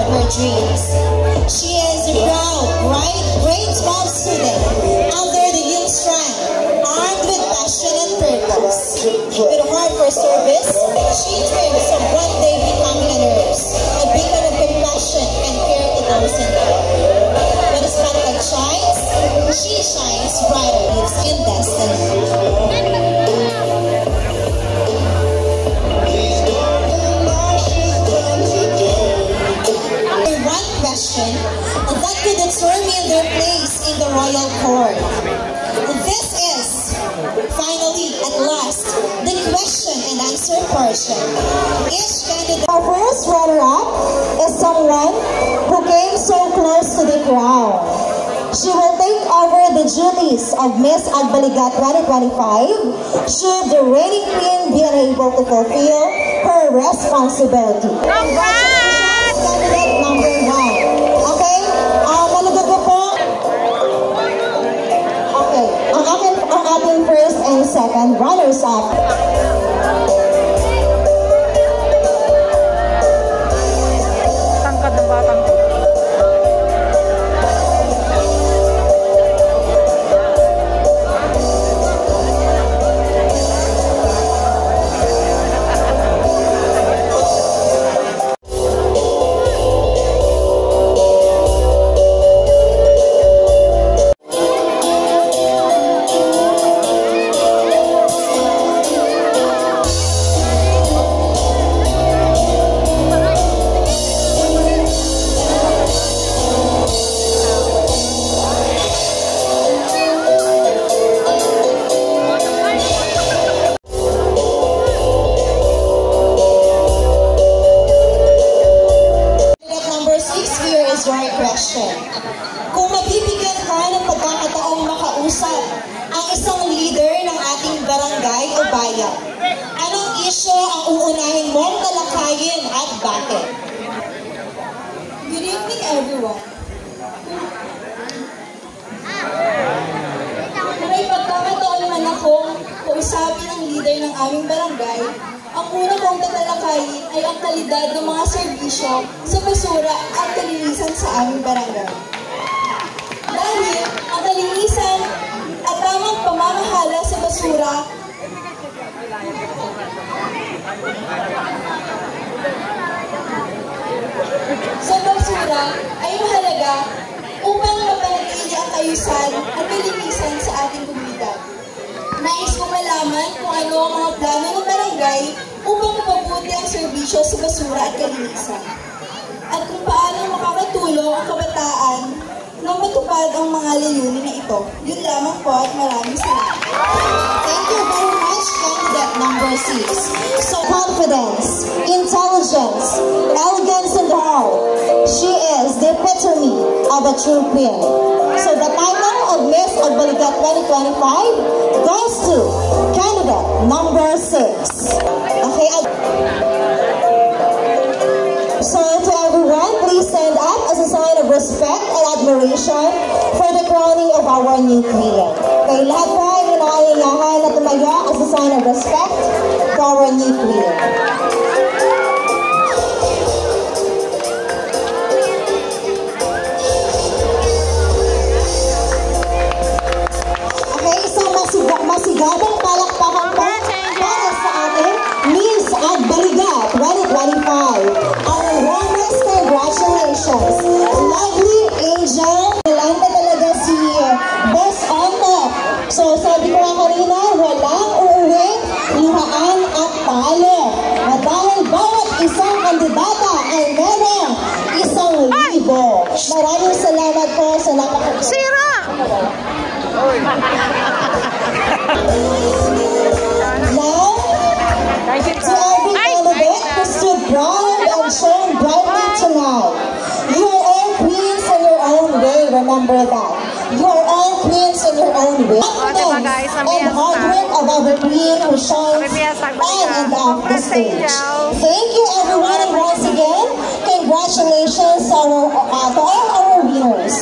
her dreams. She is a proud, bright, grade 12 student under the youth strength, armed with passion and purpose. With a heart for service, she dreams of one day becoming a nurse, a beacon of compassion and care to those in need. When the spotlight shines, she shines brighter, lives in destiny. That could determine their place in the royal court. This is, finally, at last, the question and answer portion. Each candidate. Our first runner-up is someone who came so close to the crown. She will take over the duties of Miss Agbaligat 2025 should the reigning queen be unable to fulfill her responsibility. Congratulations, candidate number 1. Okay, malugod ko po. Okay, ang ating first and second runners-up. Tangkad ng batang. Kung mabibigyan ka ng pagkakataong makausap ang isang leader ng ating barangay o bayan, anong isyu ang uunahin mong talakayin at bakit? Good evening, everyone. May pagkakataon naman akong kausapin ang leader ng aming barangay. Ang una kong tatalakayin ay ang kalidad ng mga serbisyo sa basura at kalinisan sa aming barangay. Dahil ang kalinisan at tamang pamamahala sa basura ay mahalaga upang mapanatili ang kaayusan at kalinisan sa ating komunidad. Nais kong malaman kung ano ang mga plano ng barangay upang mapabuti ang serbisyo sa basura at kalinisan. At kung paano makakatulong ang kabataan nang matupad ang mga layunin na ito. Yun lamang po at maraming salamat. Thank you very much, candidate number 6. So, confidence, intelligence, elegance in the heart. She is the epitome of a true queen. So, the title of Miss Agbaligat 2025 goes to candidate number 6. Okay. So, to everyone, please stand up as a sign of respect and admiration for the crowning of our new queen. Okay, lahat po ay inaayayahan na tumayo as a sign of respect for our new queen. Okay, so masigadang palakpakan po para sa ating Miss Agbaligat 2025. Our warmest congratulations. Lovely angel. Nilanda talaga si Boss Otto. So sabi ko nga kanina, walang uuwi, luhaan at talo. At dahil bawat isang kandidata ay merong 1,000. Maraming salamat po sa napakaganda. Sira! Now, to every candidate who stood proud and shone brightly tonight, you are all queens in your own way, remember that. You are all queens in your own way. Confidence and hard work of our queen who shines on and off the stage. Thank you everyone, and once again, congratulations to all our winners.